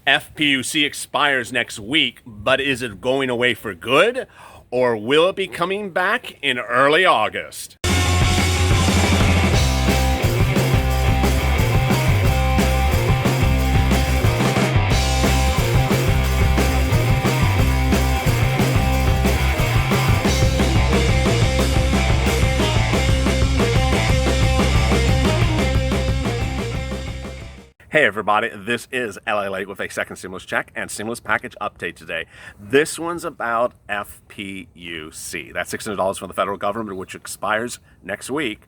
FPUC expires next week, but is it going away for good? Or will it be coming back in early August? Hey everybody, this is LALATE with a second stimulus check and stimulus package update today. This one's about FPUC. That's $600 from the federal government, which expires next week,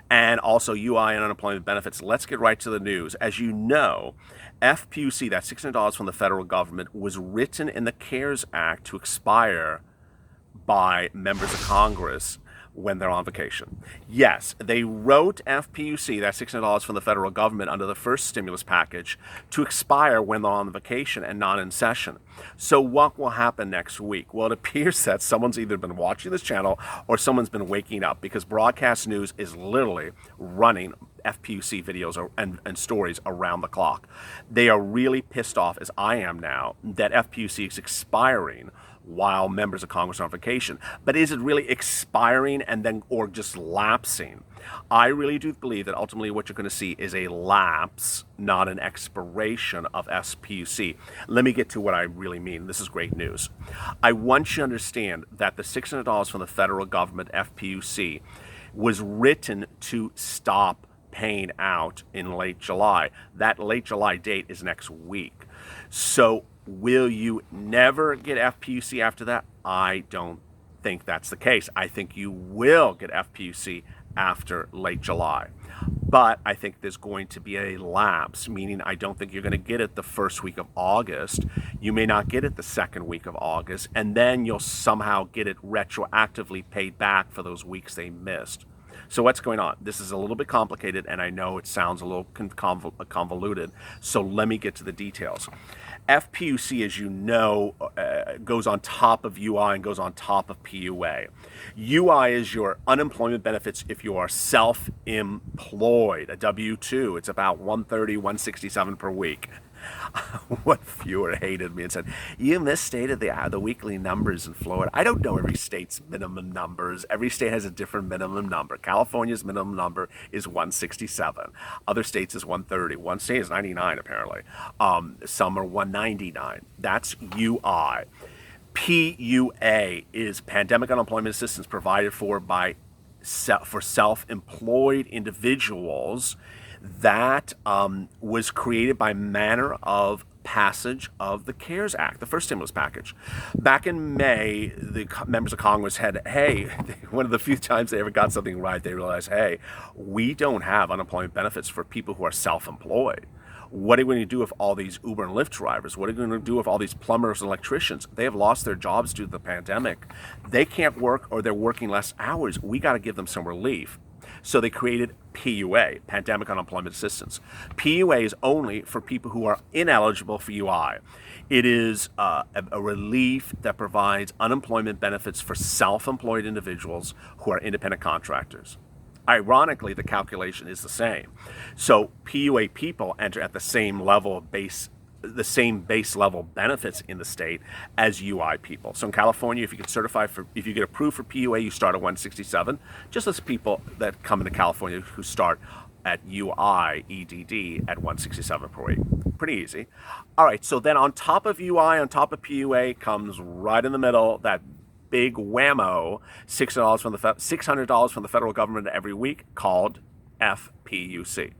and also UI and unemployment benefits. Let's get right to the news. As you know, FPUC, that $600 from the federal government, was written in the CARES Act to expire by members of Congress when they're on vacation. Yes, they wrote FPUC, that $600 from the federal government under the first stimulus package, to expire when they're on vacation and not in session. So what will happen next week? Well, it appears that someone's either been watching this channel or someone's been waking up, because broadcast news is literally running FPUC videos and stories around the clock. They are really pissed off, as I am now, that FPUC is expiring while members of Congress are on vacation. But is it really expiring and then, or just lapsing? I really do believe that ultimately what you're going to see is a lapse, not an expiration of FPUC. Let me get to what I really mean. This is great news. I want you to understand that the $600 from the federal government, FPUC, was written to stop paying out in late July. That late July date is next week. So will you never get FPUC after that? I don't think that's the case. I think you will get FPUC after late July. But I think there's going to be a lapse, meaning I don't think you're going to get it the first week of August. You may not get it the second week of August, and then you'll somehow get it retroactively paid back for those weeks they missed. So what's going on? This is a little bit complicated, and I know it sounds a little convoluted, so let me get to the details. FPUC, as you know, goes on top of UI and goes on top of PUA. UI is your unemployment benefits if you are self-employed, a W-2. It's about $130, $167 per week. One viewer hated me and said, "You misstated the weekly numbers in Florida." I don't know every state's minimum numbers. Every state has a different minimum number. California's minimum number is 167. Other states is 130. One state is 99 apparently. Some are 199. That's UI. PUA is Pandemic Unemployment Assistance provided for self-employed individuals. That was created by manner of passage of the CARES Act, the first stimulus package. Back in May, the members of Congress had, one of the few times they ever got something right, they realized, we don't have unemployment benefits for people who are self-employed. What are we going to do with all these Uber and Lyft drivers? What are we going to do with all these plumbers and electricians? They have lost their jobs due to the pandemic. They can't work, or they're working less hours. We got to give them some relief. So they created PUA, Pandemic Unemployment Assistance. PUA is only for people who are ineligible for UI. It is a relief that provides unemployment benefits for self-employed individuals who are independent contractors. Ironically, the calculation is the same. So PUA people enter at the same level of base level benefits in the state as UI people. So in California, if you get approved for PUA, you start at 167, just as people that come into California who start at UI EDD at 167 per week. Pretty easy. All right, so then on top of UI, on top of PUA comes right in the middle that big whammo, $600 from the federal government every week, called FPUC.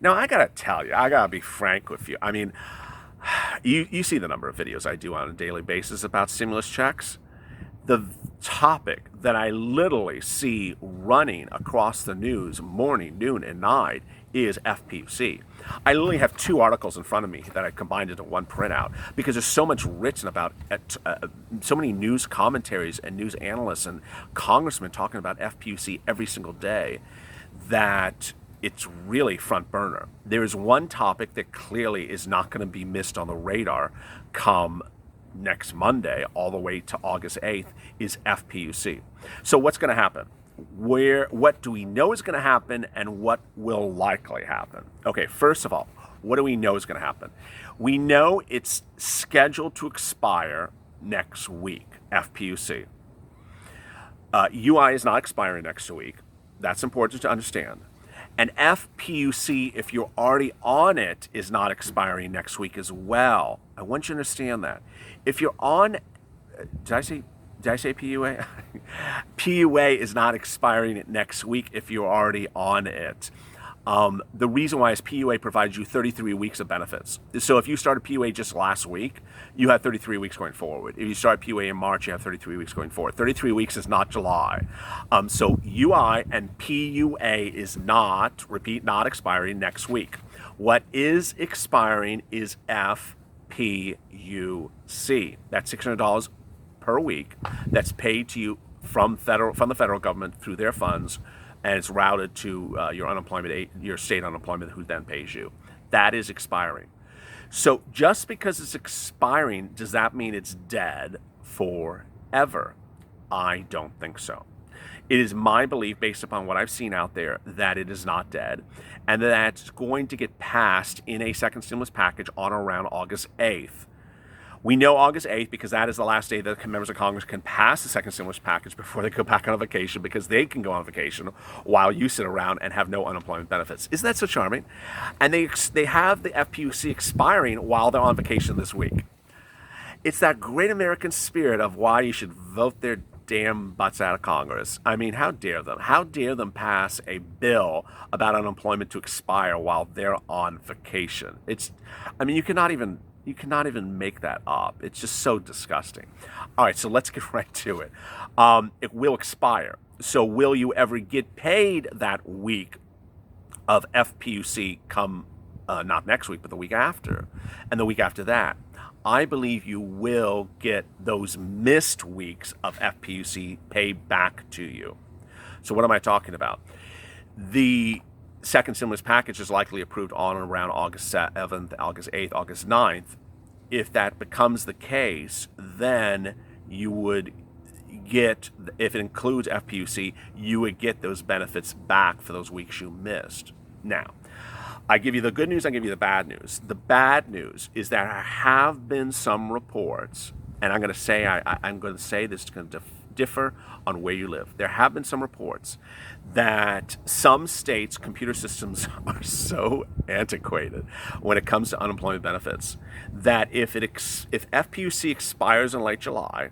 Now, I gotta tell you, I gotta be frank with you. I mean, you see the number of videos I do on a daily basis about stimulus checks. The topic that I literally see running across the news morning, noon, and night is FPUC. I literally have two articles in front of me that I combined into one printout because there's so much written about so many news commentaries and news analysts and congressmen talking about FPUC every single day that it's really front burner. There is one topic that clearly is not going to be missed on the radar come next Monday all the way to August 8th is FPUC. So what's going to happen? What do we know is going to happen and what will likely happen? Okay, first of all, What do we know is going to happen? We know it's scheduled to expire next week, FPUC. UI is not expiring next week. That's important to understand. And FPUC, if you're already on it, is not expiring next week as well. I want you to understand that. If you're on, did I say PUA? PUA is not expiring next week if you're already on it. The reason why is PUA provides you 33 weeks of benefits. So if you started PUA just last week, you have 33 weeks going forward. If you start PUA in March, you have 33 weeks going forward. 33 weeks is not July. So UI and PUA is not, repeat, not expiring next week. What is expiring is FPUC. That's $600 per week. That's paid to you from the federal government through their funds, and it's routed to your state unemployment, who then pays you. That is expiring. So just because it's expiring, does that mean it's dead forever? I don't think so. It is my belief, based upon what I've seen out there, that it is not dead, and that it's going to get passed in a second stimulus package on or around August 8th. We know August 8th because that is the last day that members of Congress can pass the second stimulus package before they go back on vacation, because they can go on vacation while you sit around and have no unemployment benefits. Isn't that so charming? And they have the FPUC expiring while they're on vacation this week. It's that great American spirit of why you should vote their damn butts out of Congress. I mean, how dare them? How dare them pass a bill about unemployment to expire while they're on vacation? You cannot even make that up. It's just so disgusting. All right, so let's get right to it. It will expire. So will you ever get paid that week of FPUC come, not next week, but the week after, and the week after that? I believe you will get those missed weeks of FPUC paid back to you. So what am I talking about? The second stimulus package is likely approved on and around August 7th, August 8th, August 9th. If that becomes the case, then you would get, if it includes FPUC, you would get those benefits back for those weeks you missed. Now, I give you the good news, I give you the bad news. The bad news is that there have been some reports, and I'm going to say this is going to differ on where you live. There have been some reports that some states' computer systems are so antiquated when it comes to unemployment benefits that if FPUC expires in late July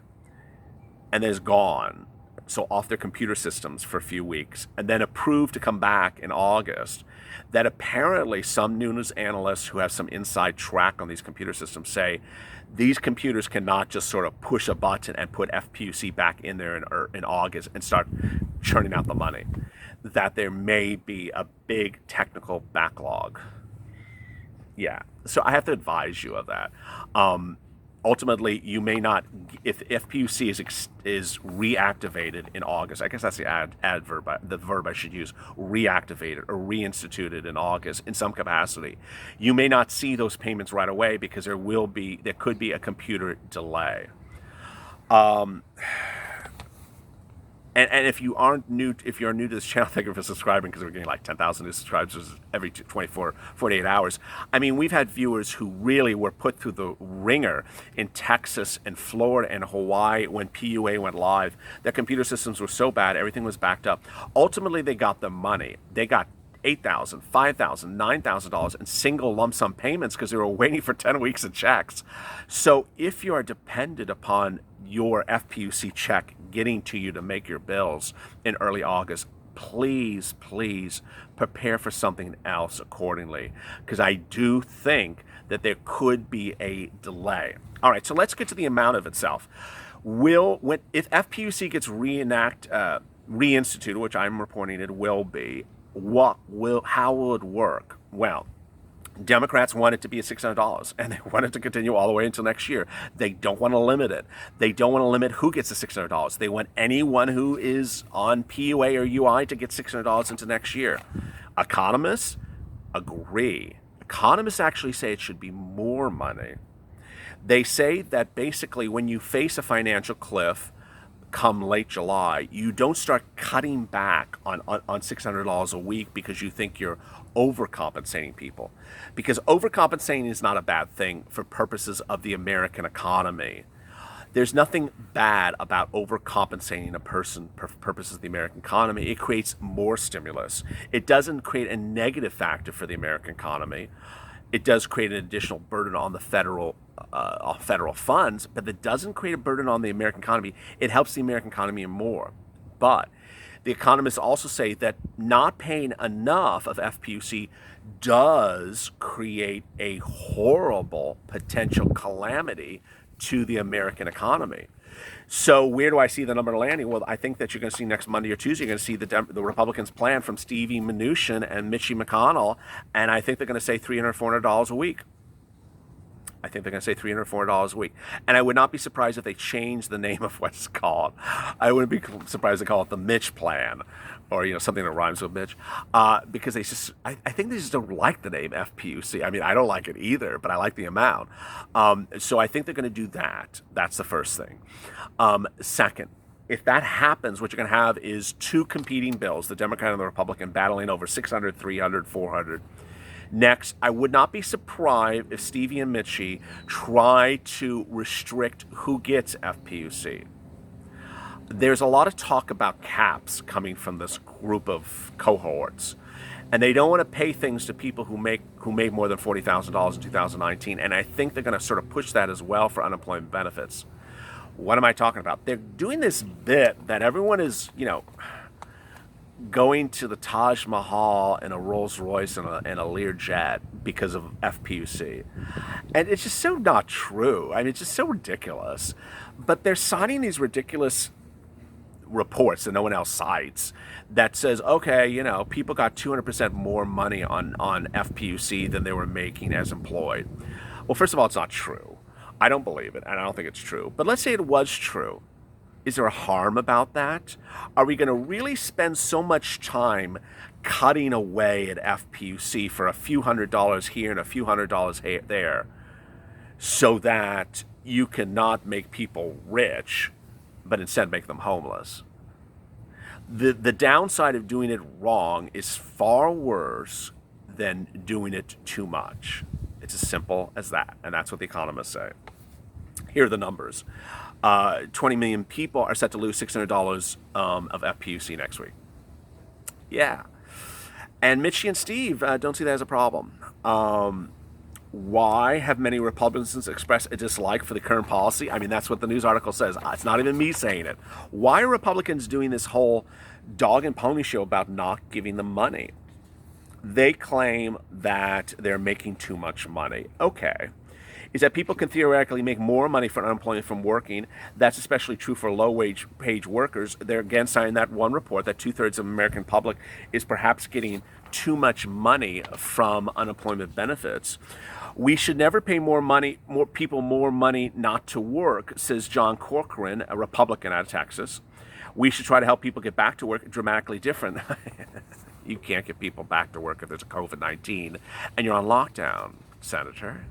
and is gone, so off their computer systems for a few weeks, and then approved to come back in August, that apparently some news analysts who have some inside track on these computer systems say these computers cannot just sort of push a button and put FPUC back in there in August and start churning out the money, that there may be a big technical backlog. Yeah, so I have to advise you of that. Ultimately, you may not, if FPUC is reactivated in August, I guess that's the verb I should use, reactivated or reinstituted in August in some capacity, you may not see those payments right away because there could be a computer delay. And if you're new to this channel, thank you for subscribing, because we're getting like 10,000 new subscribers every 48 hours. I mean, we've had viewers who really were put through the ringer in Texas and Florida and Hawaii when PUA went live. Their computer systems were so bad, everything was backed up. Ultimately, they got the money. They got $8,000, $5,000, $9,000 in single lump sum payments because they were waiting for 10 weeks of checks. So if you are dependent upon your FPUC check getting to you to make your bills in early August, please prepare for something else accordingly, because I do think that there could be a delay. All right, so let's get to the amount of itself. If FPUC gets reinstituted, which I'm reporting it will be, how will it work? Well, Democrats want it to be at $600, and they want it to continue all the way until next year. They don't want to limit it. They don't want to limit who gets the $600. They want anyone who is on PUA or UI to get $600 into next year. Economists agree. Economists actually say it should be more money. They say that basically when you face a financial cliff, come late July, you don't start cutting back on $600 a week because you think you're overcompensating people. Because overcompensating is not a bad thing for purposes of the American economy. There's nothing bad about overcompensating a person for purposes of the American economy. It creates more stimulus. It doesn't create a negative factor for the American economy. It does create an additional burden on the federal funds, but it doesn't create a burden on the American economy. It helps the American economy more. But the economists also say that not paying enough of FPUC does create a horrible potential calamity to the American economy. So where do I see the number landing? Well, I think that you're going to see next Monday or Tuesday, you're going to see the Republicans' plan from Stevie Mnuchin and Mitchie McConnell, and I think they're going to say $300, $400 a week. I think they're going to say $300, $400 a week. And I would not be surprised if they change the name of what's called. I wouldn't be surprised to call it the Mitch Plan, or something that rhymes with Mitch, because I think they just don't like the name FPUC. I mean, I don't like it either, but I like the amount. So I think they're going to do that. That's the first thing. Second, if that happens, what you're going to have is two competing bills, the Democrat and the Republican, battling over 600, 300, 400. Next, I would not be surprised if Stevie and Mitchie try to restrict who gets FPUC. There's a lot of talk about caps coming from this group of cohorts, and they don't want to pay things to people who made more than $40,000 in 2019, and I think they're going to sort of push that as well for unemployment benefits. What am I talking about? They're doing this bit that everyone is, going to the Taj Mahal in a Rolls Royce and a Learjet because of FPUC. And it's just so not true. I mean, it's just so ridiculous. But they're signing these ridiculous reports that no one else cites that says, okay, people got 200% more money on FPUC than they were making as employed. Well, first of all, it's not true. I don't believe it, and I don't think it's true. But let's say it was true. Is there a harm about that? Are we going to really spend so much time cutting away at FPUC for a few $100s here and a few $100s there so that you cannot make people rich, but instead make them homeless? The downside of doing it wrong is far worse than doing it too much. It's as simple as that, and that's what the economists say. Here are the numbers. 20 million people are set to lose $600 of FPUC next week. Yeah. And Mitchie and Steve don't see that as a problem. Why have many Republicans expressed a dislike for the current policy? I mean, that's what the news article says. It's not even me saying it. Why are Republicans doing this whole dog and pony show about not giving them money? They claim that they're making too much money. Okay. Is that people can theoretically make more money for unemployment from working. That's especially true for low-wage workers. They're again citing that one report that 2/3 of the American public is perhaps getting too much money from unemployment benefits. We should never pay more people more money not to work, says John Corcoran, a Republican out of Texas. We should try to help people get back to work. Dramatically different. You can't get people back to work if there's a COVID-19 and you're on lockdown, Senator.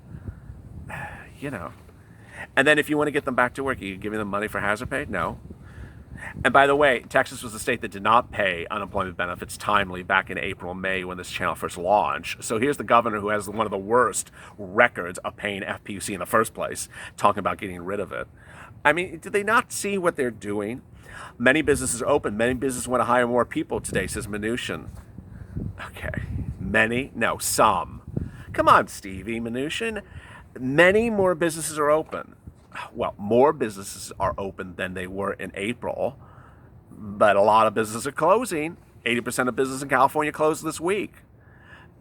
And then if you want to get them back to work, are you giving them money for hazard pay? No. And by the way, Texas was the state that did not pay unemployment benefits timely back in April, May when this channel first launched. So here's the governor who has one of the worst records of paying FPUC in the first place, talking about getting rid of it. I mean, did they not see what they're doing? Many businesses are open. Many businesses want to hire more people today, says Mnuchin. Okay. Many? No, some. Come on, Stevie Mnuchin. Many more businesses are open. Well, more businesses are open than they were in April, but a lot of businesses are closing. 80% of businesses in California closed this week.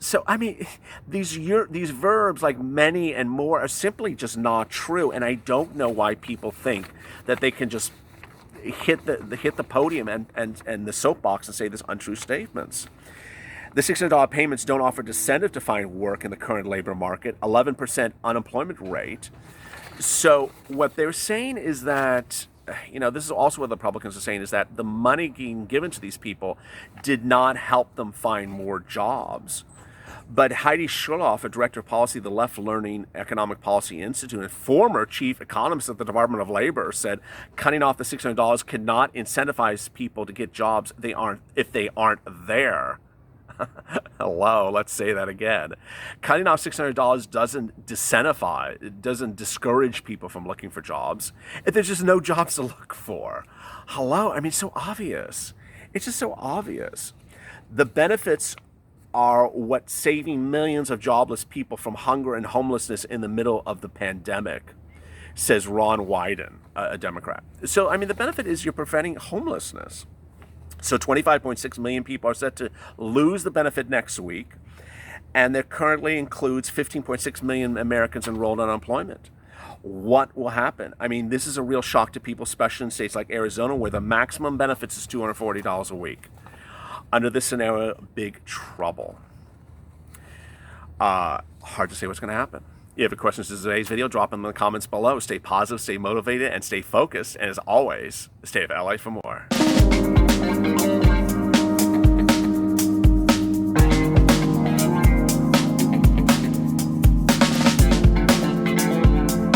So, I mean, these verbs like many and more are simply just not true, and I don't know why people think that they can just hit the podium and the soapbox and say these untrue statements. The $600 payments don't offer incentive to find work in the current labor market, 11% unemployment rate. So what they're saying is that, this is also what the Republicans are saying, is that the money being given to these people did not help them find more jobs. But Heidi Schurloff, a director of policy at the Left Learning Economic Policy Institute and former chief economist at the Department of Labor, said cutting off the $600 cannot incentivize people to get jobs if they aren't there. Hello, let's say that again. Cutting off $600 doesn't disincentivize, it doesn't discourage people from looking for jobs if there's just no jobs to look for. Hello, I mean, so obvious. It's just so obvious. The benefits are what saving millions of jobless people from hunger and homelessness in the middle of the pandemic, says Ron Wyden, a Democrat. So, I mean, the benefit is you're preventing homelessness. So 25.6 million people are set to lose the benefit next week, and there currently includes 15.6 million Americans enrolled in unemployment. What will happen? I mean, this is a real shock to people, especially in states like Arizona, where the maximum benefits is $240 a week. Under this scenario, big trouble. Hard to say what's going to happen. If you have any questions to today's video, drop them in the comments below. Stay positive, stay motivated, and stay focused. And as always, stay of LA for more.